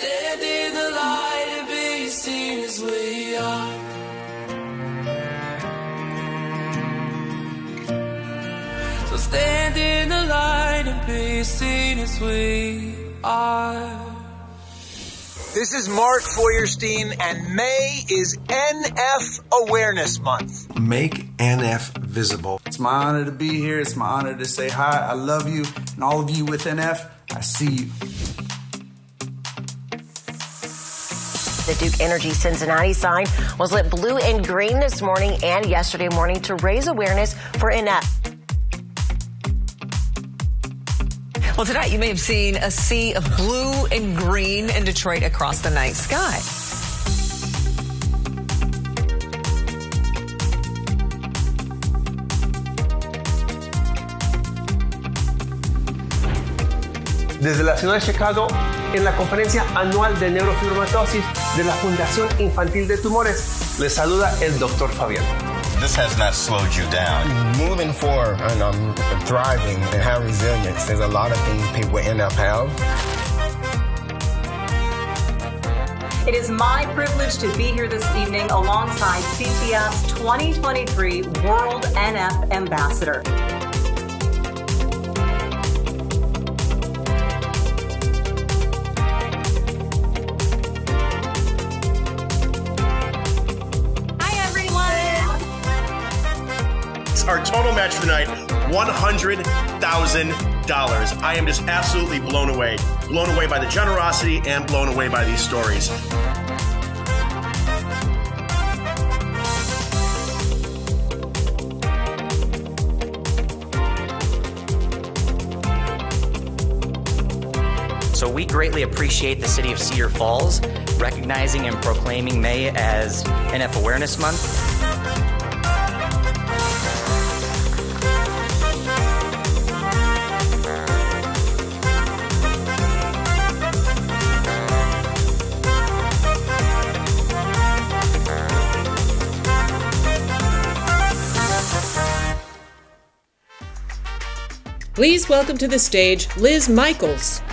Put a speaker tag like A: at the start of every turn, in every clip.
A: Stand in the light and be seen as we are. So stand in the light and be seen as we are.
B: This is Mark Feuerstein, and May is NF Awareness Month.
C: Make NF visible.
D: It's my honor to be here. It's my honor to say hi. I love you, and all of you with NF, I see you.
E: The Duke Energy Cincinnati sign was lit blue and green this morning and yesterday morning to raise awareness for NF.
F: Well, tonight you may have seen a sea of blue and green in Detroit across the night sky.
G: Desde la ciudad de Chicago, en la conferencia anual de neurofibromatosis de la Fundación Infantil de Tumores, les saluda el Dr. Fabián.
H: This has not slowed you down.
I: Moving forward and thriving and have resilience. There's a lot of things people with NF have.
J: It is my privilege to be here this evening alongside CTF's 2023 World NF Ambassador.
K: Our total match for tonight, $100,000. I am just absolutely blown away by the generosity and blown away by these stories.
L: So we greatly appreciate the City of Cedar Falls recognizing and proclaiming May as NF Awareness Month.
M: Please welcome to the stage Liz Michaels.
N: I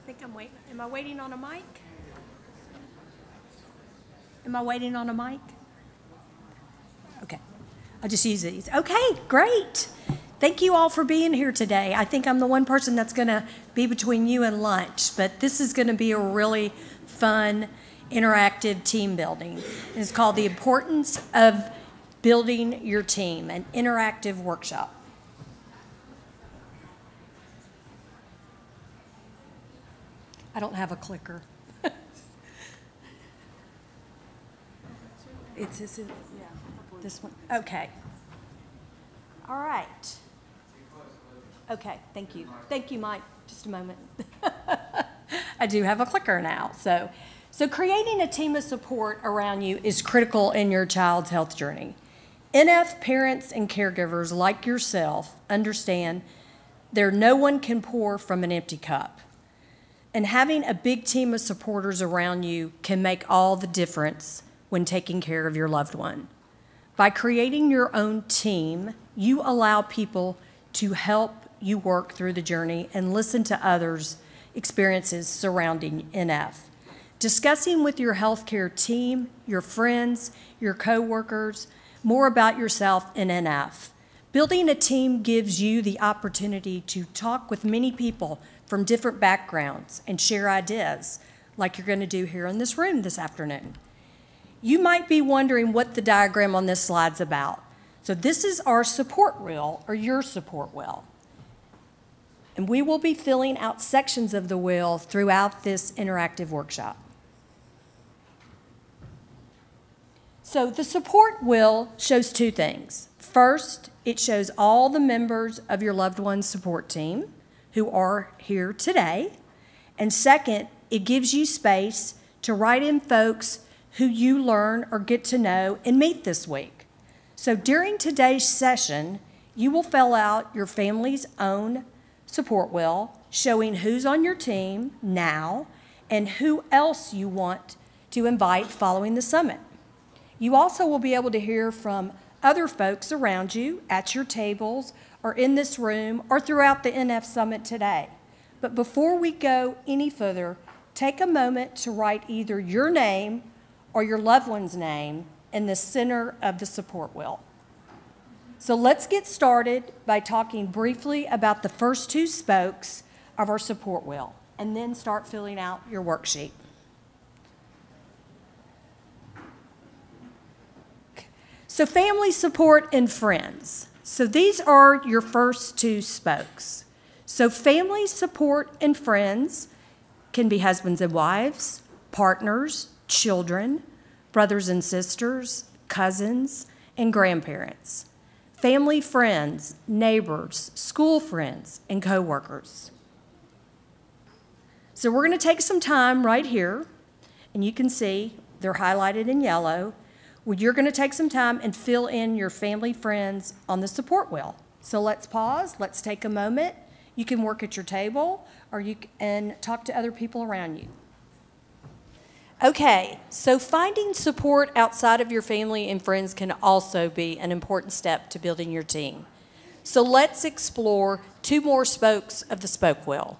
N: think I'm waiting. Am I waiting on a mic? Am I waiting on a mic? Okay. I'll just use these. Okay, great. Thank you all for being here today. I think I'm the one person that's going to be between you and lunch, but this is going to be a really fun, interactive team building. It's called The Importance of Building Your Team, an interactive workshop. I don't have a clicker. It's this one. Okay. All right. Okay, thank you. Thank you, Mike. Just a moment. I do have a clicker now. So creating a team of support around you is critical in your child's health journey. NF parents and caregivers like yourself understand no one can pour from an empty cup. And having a big team of supporters around you can make all the difference when taking care of your loved one. By creating your own team, you allow people to help you work through the journey and listen to others' experiences surrounding NF. Discussing with your healthcare team, your friends, your coworkers, more about yourself and NF. Building a team gives you the opportunity to talk with many people from different backgrounds and share ideas, like you're going to do here in this room this afternoon. You might be wondering what the diagram on this slide's about. So this is our support wheel, or your support wheel. And we will be filling out sections of the wheel throughout this interactive workshop. So the support wheel shows two things. First, it shows all the members of your loved one's support team who are here today. And second, it gives you space to write in folks who you learn or get to know and meet this week. So during today's session, you will fill out your family's own support wheel showing who's on your team now and who else you want to invite following the summit. You also will be able to hear from other folks around you at your tables or in this room or throughout the NF Summit today. But before we go any further, take a moment to write either your name or your loved one's name in the center of the support wheel. So let's get started by talking briefly about the first two spokes of our support wheel, and then start filling out your worksheet. So family support and friends. So these are your first two spokes. So family support and friends can be husbands and wives, partners, children, brothers and sisters, cousins, and grandparents. Family friends, neighbors, school friends, and coworkers. So we're going to take some time right here, and you can see they're highlighted in yellow, where you're going to take some time and fill in your family friends on the support wheel. So let's pause, let's take a moment. You can work at your table, or you can talk to other people around you. Okay, so finding support outside of your family and friends can also be an important step to building your team. So let's explore two more spokes of the spoke wheel: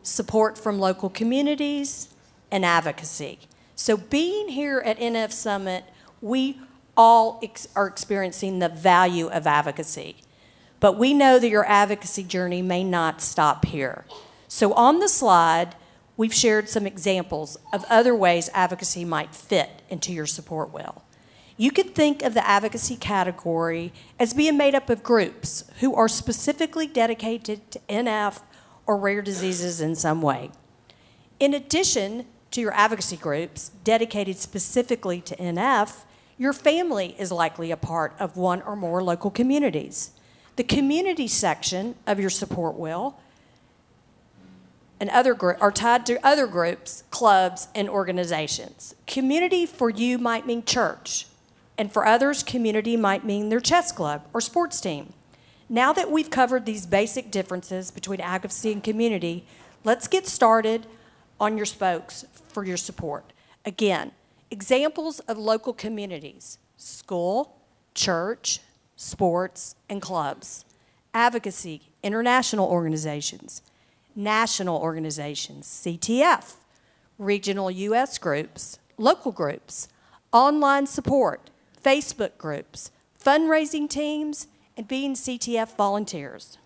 N: support from local communities and advocacy. So being here at NF Summit, we all are experiencing the value of advocacy, but we know that your advocacy journey may not stop here. So on the slide, we've shared some examples of other ways advocacy might fit into your support wheel. You could think of the advocacy category as being made up of groups who are specifically dedicated to NF or rare diseases in some way. In addition to your advocacy groups dedicated specifically to NF, your family is likely a part of one or more local communities. The community section of your support wheel and are tied to other groups, clubs, and organizations. Community for you might mean church, and for others, community might mean their chess club or sports team. Now that we've covered these basic differences between advocacy and community, let's get started on your spokes for your support. Again, examples of local communities: school, church, sports, and clubs. Advocacy, international organizations, national organizations, CTF, regional U.S. groups, local groups, online support, Facebook groups, fundraising teams, and being CTF volunteers.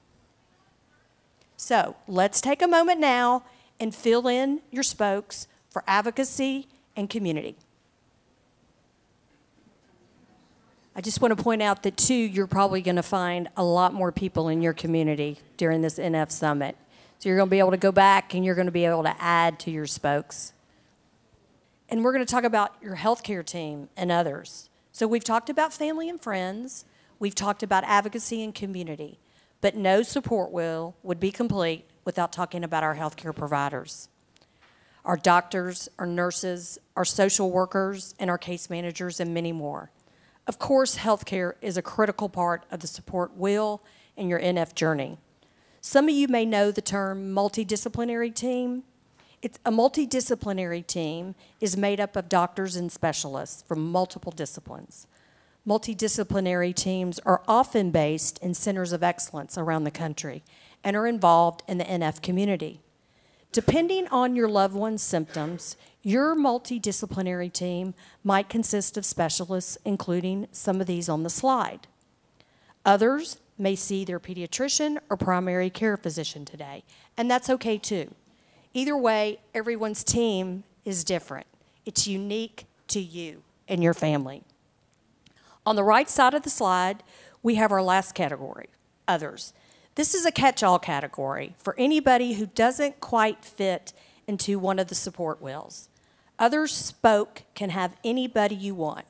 N: So let's take a moment now and fill in your spokes for advocacy and community. I just want to point out that, too, you're probably going to find a lot more people in your community during this NF Summit. So you're going to be able to go back and you're going to be able to add to your spokes. And we're going to talk about your healthcare team and others. So we've talked about family and friends. We've talked about advocacy and community. But no support wheel would be complete without talking about our healthcare providers. Our doctors, our nurses, our social workers, and our case managers, and many more. Of course, healthcare is a critical part of the support wheel in your NF journey. Some of you may know the term multidisciplinary team. A multidisciplinary team is made up of doctors and specialists from multiple disciplines. Multidisciplinary teams are often based in centers of excellence around the country and are involved in the NF community. Depending on your loved one's symptoms, your multidisciplinary team might consist of specialists, including some of these on the slide. Others may see their pediatrician or primary care physician today, and that's okay too. Either way, everyone's team is different. It's unique to you and your family. On the right side of the slide, we have our last category, others. This is a catch-all category for anybody who doesn't quite fit into one of the support wheels. Other spoke can have anybody you want.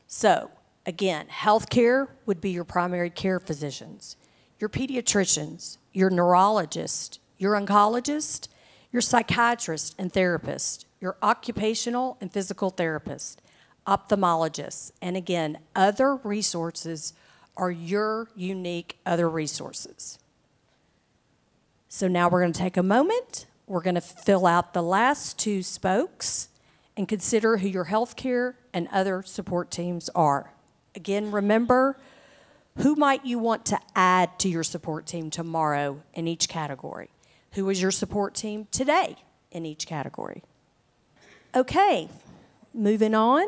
N: So, again, healthcare would be your primary care physicians, your pediatricians, your neurologist, your oncologist, your psychiatrist and therapist, your occupational and physical therapist, ophthalmologists, and again, other resources are your unique other resources. So now we're going to take a moment. We're going to fill out the last two spokes, and consider who your healthcare and other support teams are. Again, remember, who might you want to add to your support team tomorrow in each category? Who is your support team today in each category? Okay, moving on.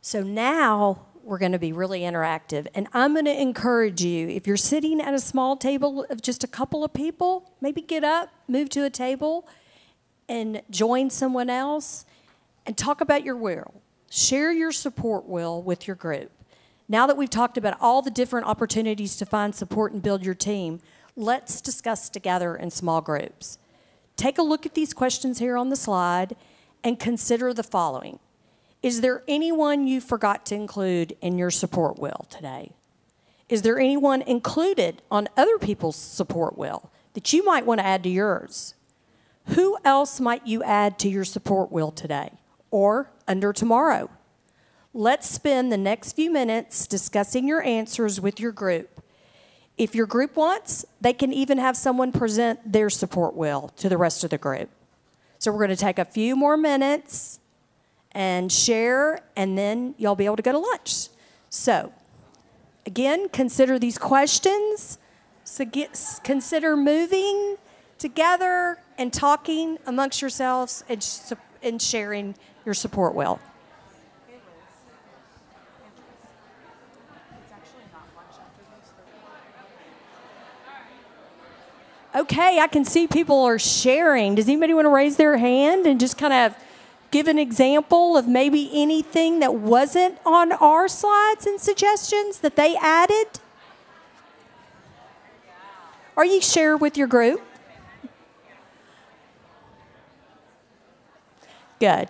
N: So now we're going to be really interactive, and I'm going to encourage you, if you're sitting at a small table of just a couple of people, maybe get up, move to a table, and join someone else, and talk about your will. Share your support will with your group. Now that we've talked about all the different opportunities to find support and build your team, let's discuss together in small groups. Take a look at these questions here on the slide and consider the following. Is there anyone you forgot to include in your support will today? Is there anyone included on other people's support will that you might want to add to yours? Who else might you add to your support will today or under tomorrow? Let's spend the next few minutes discussing your answers with your group. If your group wants, they can even have someone present their support will to the rest of the group. So we're going to take a few more minutes and share, and then y'all be able to go to lunch. So, again, consider these questions. So consider moving together and talking amongst yourselves and sharing your support will. Okay, I can see people are sharing. Does anybody want to raise their hand and just kind of give an example of maybe anything that wasn't on our slides and suggestions that they added? Or you share with your group? Good.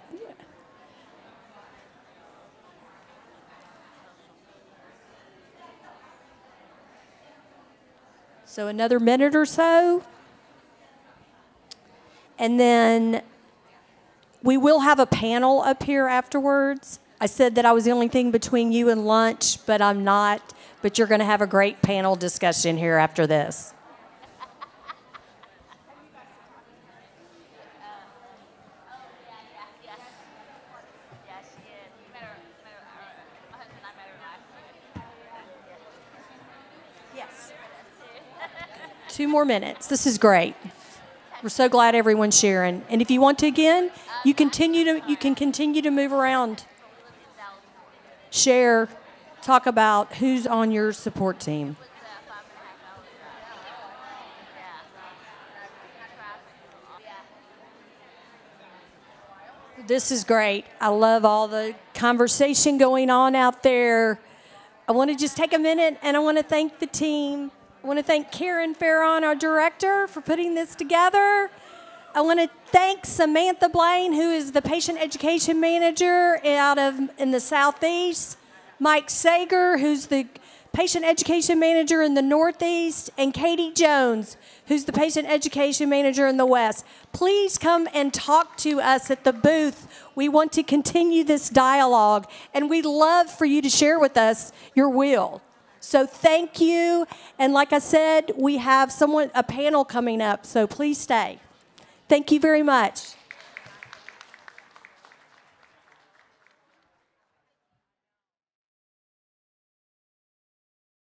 N: So another minute or so. And then we will have a panel up here afterwards. I said that I was the only thing between you and lunch, but I'm not. But you're going to have a great panel discussion here after this. Yes. 2 more minutes. This is great. We're so glad everyone's sharing. And if you want to again, you can continue to move around. Share, talk about who's on your support team. This is great. I love all the conversation going on out there. I want to just take a minute and I want to thank the team. I want to thank Karen Farron, our director, for putting this together. I want to thank Samantha Blaine, who is the patient education manager in the Southeast, Mike Sager, who's the patient education manager in the Northeast, and Katie Jones, who's the patient education manager in the West. Please come and talk to us at the booth. We want to continue this dialogue, and we'd love for you to share with us your will. So thank you, and like I said, we have a panel coming up, so please stay. Thank you very much.